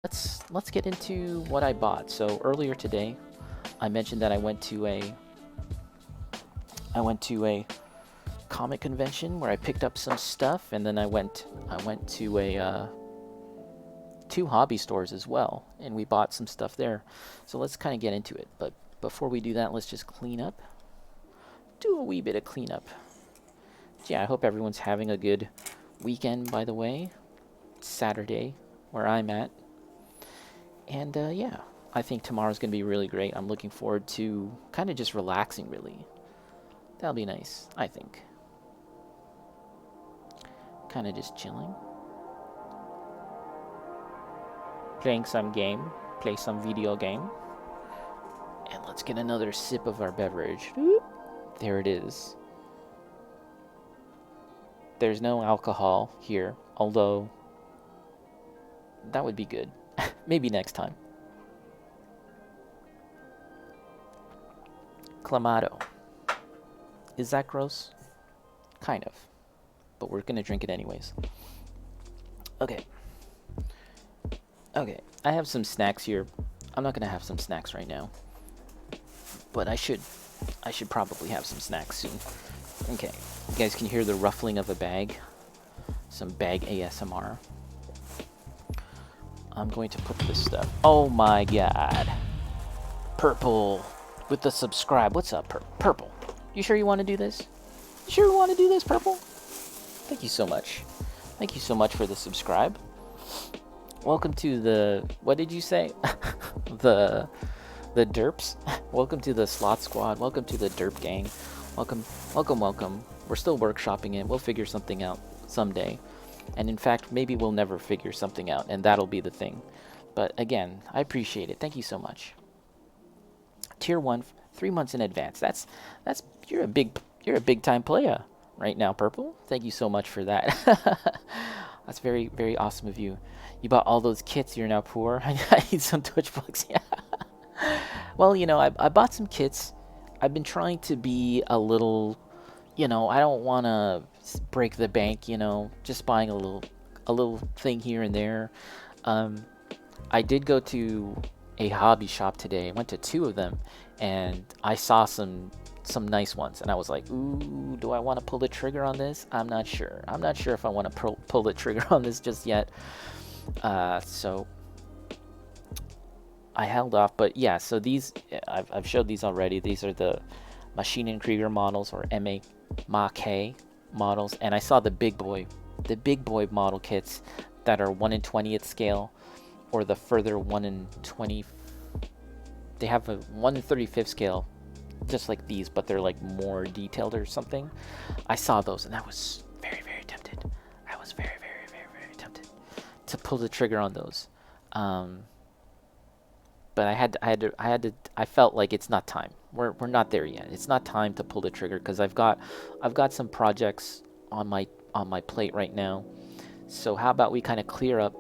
let's get into what I bought. So earlier today, I mentioned that I went to a comic convention where I picked up some stuff, and then I went to a two hobby stores as well, and we bought some stuff there. So let's kind of get into it. But before we do that, let's just clean up. Do a wee bit of cleanup. Yeah, I hope everyone's having a good weekend. By the way, it's Saturday where I'm at. And yeah, I think tomorrow's going to be really great. I'm looking forward to kind of just relaxing, really. That'll be nice, I think. Kind of just chilling. Playing some game. Play some video game. And let's get another sip of our beverage. There it is. There's no alcohol here, although that would be good. Maybe next time. Clamato. Is that gross? Kind of. But we're gonna drink it anyways. Okay. Okay. I have some snacks here. I'm not gonna have some snacks right now. But I should probably have some snacks soon. Okay. You guys can hear the ruffling of a bag. Some bag ASMR. I'm going to put this stuff. Oh my god. Purple with the subscribe. What's up, Purple? You sure you want to do this? You sure you want to do this, Purple? Thank you so much. Thank you so much for the subscribe. Welcome to the, what did you say? the derps. Welcome to the slot squad. Welcome to the derp gang. Welcome, welcome, welcome. We're still workshopping it. We'll figure something out someday. And in fact, maybe we'll never figure something out, and that'll be the thing. But again, I appreciate it. Thank you so much. Tier 1, 3 months in advance. That's you're a big time player right now, Purple. Thank you so much for that. That's very, very awesome of you. You bought all those kits, you're now poor. I need some Twitch bucks. Yeah. Well, you know, I bought some kits. I've been trying to be a little, you know, I don't want to break the bank, you know, just buying a little thing here and there. I did go to a hobby shop today. I went to 2 of them, and I saw some nice ones, and I was like, ooh, do I want to pull the trigger on this? I'm not sure. I'm not sure if I want to pull the trigger on this just yet. So I held off, but yeah, so these, I've showed these already. These are the Machine and Krieger models, or MA-K models, and I saw the big boy model kits that are 1 in 20th scale, or the further 1 in 20. They have a 1 in 35th scale, just like these, but they're like more detailed or something. I saw those, and I was very, very tempted. I was very, very, very, very tempted to pull the trigger on those. But I felt like it's not time. We're not there yet. It's not time to pull the trigger, because I've got some projects on my plate right now. So how about we kind of clear up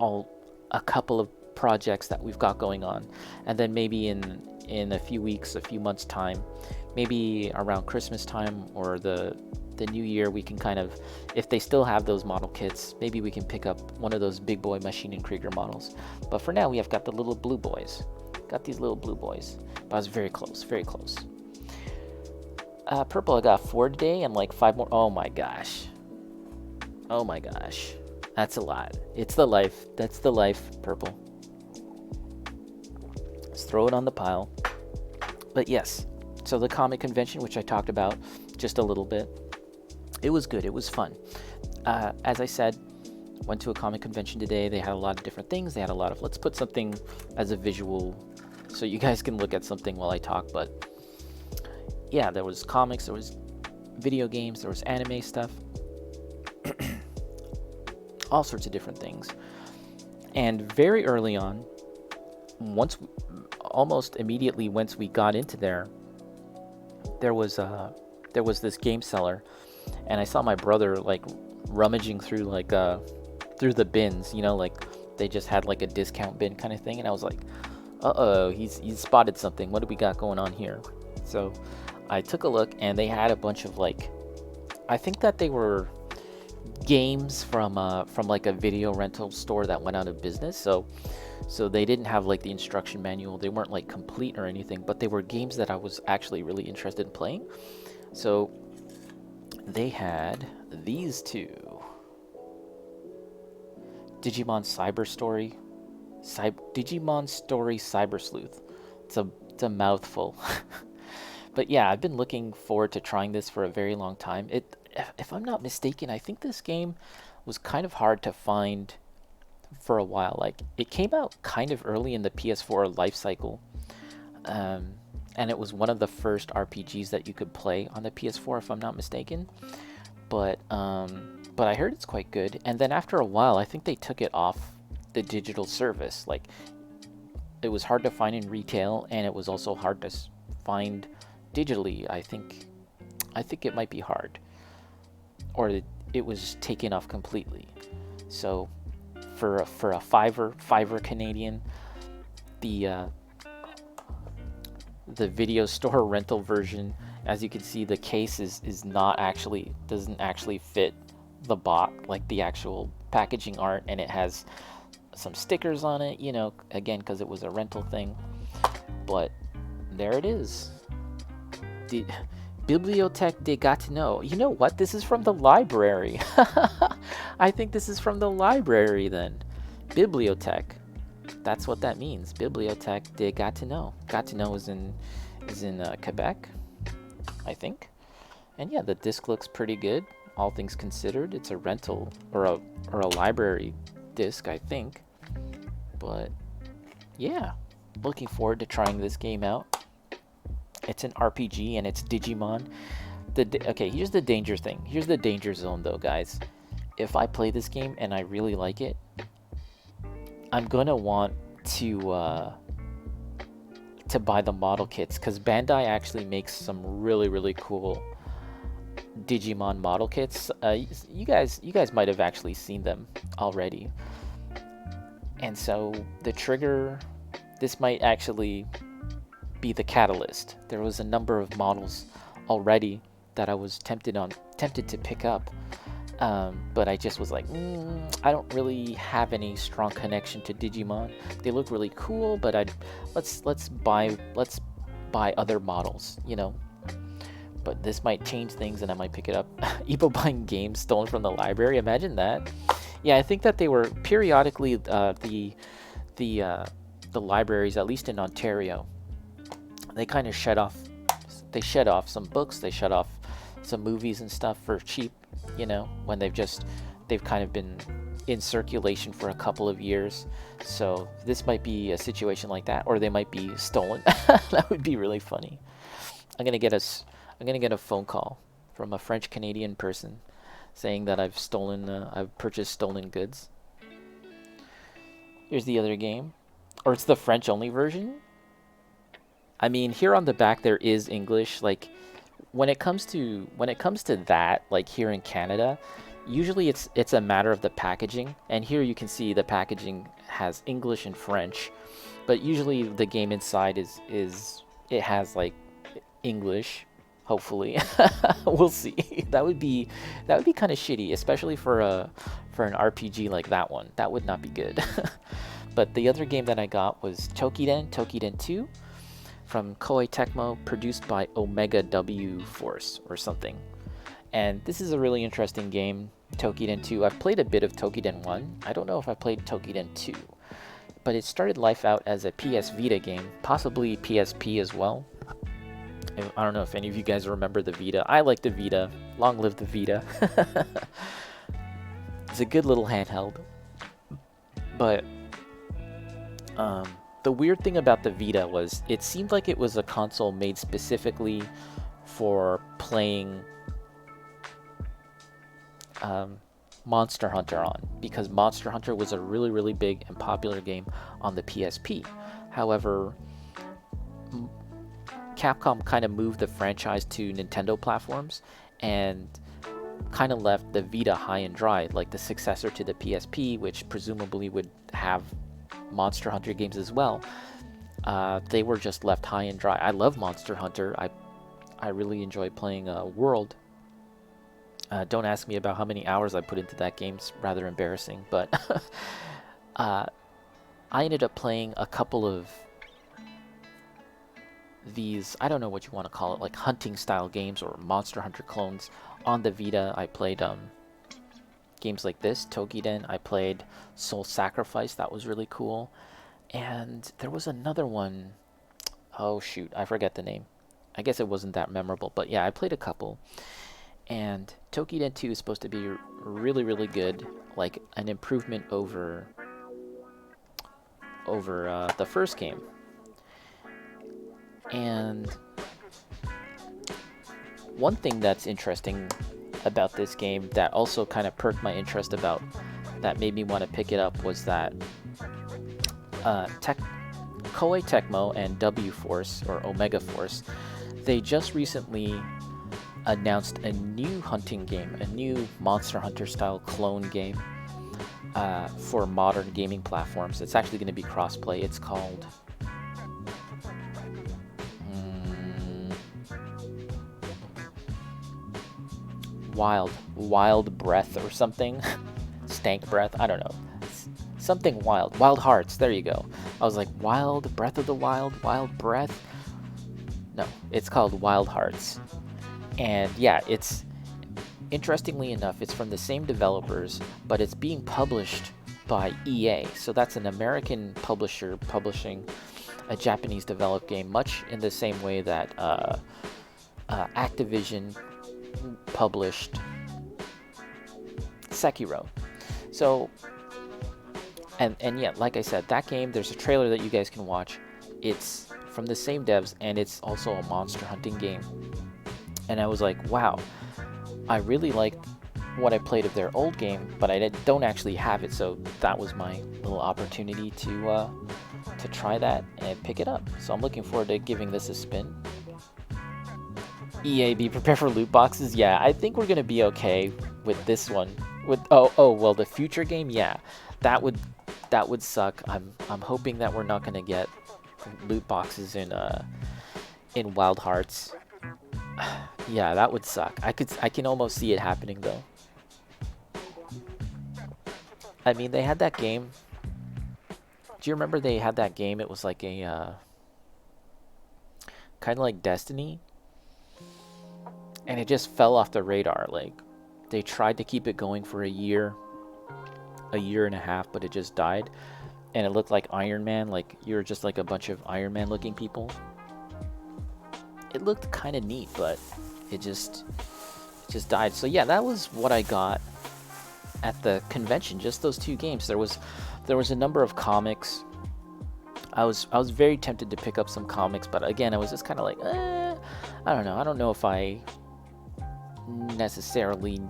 a couple of projects that we've got going on, and then maybe in a few weeks, a few months time, maybe around Christmas time or the new year, we can kind of, if they still have those model kits, maybe we can pick up one of those big boy Machine and Krieger models. But for now, we have got the little blue boys. Got these little blue boys. But I was very close, very close. Purple, I got 4 today and like 5 more. Oh my gosh. Oh my gosh. That's a lot. It's the life. That's the life, Purple. Let's throw it on the pile. But yes, so the comic convention, which I talked about just a little bit, it was good. It was fun. As I said, went to a comic convention today. They had a lot of different things. They had a lot of, let's put something as a visual so you guys can look at something while I talk. But yeah, there was comics, there was video games, there was anime stuff, all sorts of different things. And very early on, almost immediately once we got into there was this game seller, and I saw my brother like rummaging through like through the bins, you know, like they just had like a discount bin kind of thing, and I was like, uh-oh, he's spotted something. What do we got going on here? So I took a look, and they had a bunch of like, I think that they were games from like a video rental store that went out of business. So they didn't have like the instruction manual. They weren't like complete or anything, but they were games that I was actually really interested in playing. So they had these two. Digimon Cyber Story. Digimon Story Cyber Sleuth. It's a mouthful. But yeah, I've been looking forward to trying this for a very long time. If I'm not mistaken, I think this game was kind of hard to find for a while. Like, it came out kind of early in the PS4 life cycle. And it was one of the first RPGs that you could play on the PS4, if I'm not mistaken. But I heard it's quite good. And then after a while, I think they took it off the digital service. Like, it was hard to find in retail, and it was also hard to find digitally. I think it might be hard, or it was taken off completely. So for a fiver Canadian, the video store rental version, as you can see, the case doesn't actually fit the box, like the actual packaging art, and it has some stickers on it, you know, again, because it was a rental thing. But there it is. Bibliothèque des Gatineaux. You know what? This is from the library. I think this is from the library then. Bibliothèque. That's what that means. Bibliothèque des Gatineaux. Gatineau is in Quebec, I think. And yeah, the disc looks pretty good. All things considered, it's a rental or a library disc, I think. But yeah, looking forward to trying this game out. It's an RPG and it's Digimon. Okay, here's the danger thing. Here's the danger zone though, guys. If I play this game and I really like it, I'm gonna want to buy the model kits, because Bandai actually makes some really cool Digimon model kits. You guys might have actually seen them already. And so the trigger, this might actually be the catalyst. There was a number of models already that I was tempted to pick up, but I just was like, I don't really have any strong connection to Digimon. They look really cool, but let's buy other models, you know. But this might change things, and I might pick it up. Evo buying games stolen from the library. Imagine that. Yeah, I think that they were periodically the libraries, at least in Ontario, they kind of shut off some books, they shut off some movies and stuff for cheap, you know, when they've kind of been in circulation for a couple of years. So this might be a situation like that, or they might be stolen. That would be really funny. I'm gonna get a phone call from a French Canadian person saying that I've purchased stolen goods. Here's the other game, or it's the French only version. I mean, here on the back there is English. Like, when it comes to that, like here in Canada, usually it's a matter of the packaging. And here you can see the packaging has English and French, but usually the game inside it has like English. Hopefully, we'll see. That would be kind of shitty, especially for an RPG like that one. That would not be good. But the other game that I got was Tokiden 2. From Koei Tecmo, produced by Omega W Force or something. And this is a really interesting game, Tokiden 2. I've played a bit of Tokiden 1. I don't know if I played Tokiden 2. But it started life out as a PS Vita game, possibly PSP as well. I don't know if any of you guys remember the Vita. I like the Vita. Long live the Vita. It's a good little handheld. But the weird thing about the Vita was it seemed like it was a console made specifically for playing Monster Hunter on, because Monster Hunter was a really big and popular game on the PSP. However, Capcom kind of moved the franchise to Nintendo platforms and kind of left the Vita high and dry, like the successor to the PSP, which presumably would have Monster Hunter games as well. They were just left high and dry. I love Monster Hunter. I really enjoy playing World. Don't ask me about how many hours I put into that game. It's rather embarrassing. But I ended up playing a couple of these, I don't know what you want to call it, like hunting style games or Monster Hunter clones on the Vita. I played games like this, Togiden. I played Soul Sacrifice. That was really cool. And there was another one. Oh shoot, I forget the name. I guess it wasn't that memorable, but yeah, I played a couple. And Tokiden 2 is supposed to be really, really good, like an improvement over the first game. And one thing that's interesting about this game that also kind of perked my interest about, that made me want to pick it up, was that Koei Tecmo and W Force, or Omega Force, they just recently announced a new hunting game, a new Monster Hunter style clone game for modern gaming platforms. It's actually going to be crossplay. It's called Wild Breath or something. Stank Breath, I don't know. Something Wild Hearts, there you go. I was like, Wild Breath of the Wild Breath? No, it's called Wild Hearts. And yeah, it's, interestingly enough, it's from the same developers, but it's being published by EA. So that's an American publisher publishing a Japanese developed game, much in the same way that Activision published Sekiro. So, and yeah, like I said, that game, there's a trailer that you guys can watch. It's from the same devs, and it's also a monster hunting game. And I was like, wow, I really liked what I played of their old game, but I don't actually have it, so that was my little opportunity to try that and pick it up. So I'm looking forward to giving this a spin. EA, be prepared for loot boxes. Yeah, I think we're gonna be okay with this one. With well, the future game, yeah, that would suck. I'm hoping that we're not gonna get loot boxes in Wild Hearts. Yeah, that would suck. I can almost see it happening though. I mean, they had that game. Do you remember they had that game? It was like a kind of like Destiny, and it just fell off the radar. Like, they tried to keep it going for a year and a half, but it just died. And it looked like Iron Man, like you were just like a bunch of Iron Man looking people. It looked kind of neat, but it just died. So yeah, that was what I got at the convention, just those two games. There was a number of comics. I was very tempted to pick up some comics, but again, I was just kind of like, I don't know. I don't know if I necessarily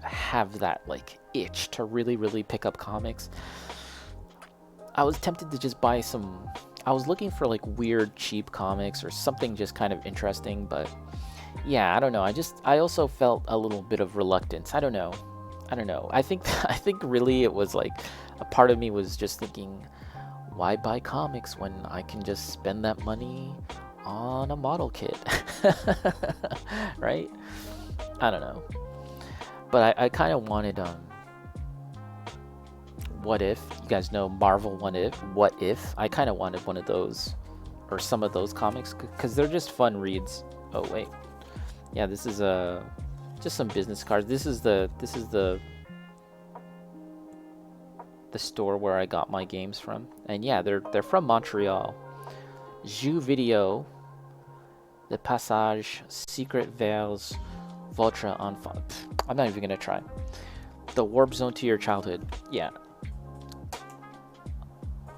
have that like itch to really pick up comics. I was tempted to just buy some. I was looking for like weird cheap comics or something just kind of interesting, but yeah, I don't know. I also felt a little bit of reluctance. I don't know. I think really it was like a part of me was just thinking, why buy comics when I can just spend that money on a model kit? Right? I don't know. But I kind of wanted What If. You guys know Marvel What If. I kind of wanted one of those, or some of those comics, because they're just fun reads. Oh wait, yeah, this is just some business cards. This is the store where I got my games from, and yeah, they're from Montreal. Jeux Video, Le Passage, Secret Vers votre enfant. I'm not even gonna try. The Warp Zone to Your Childhood. Yeah,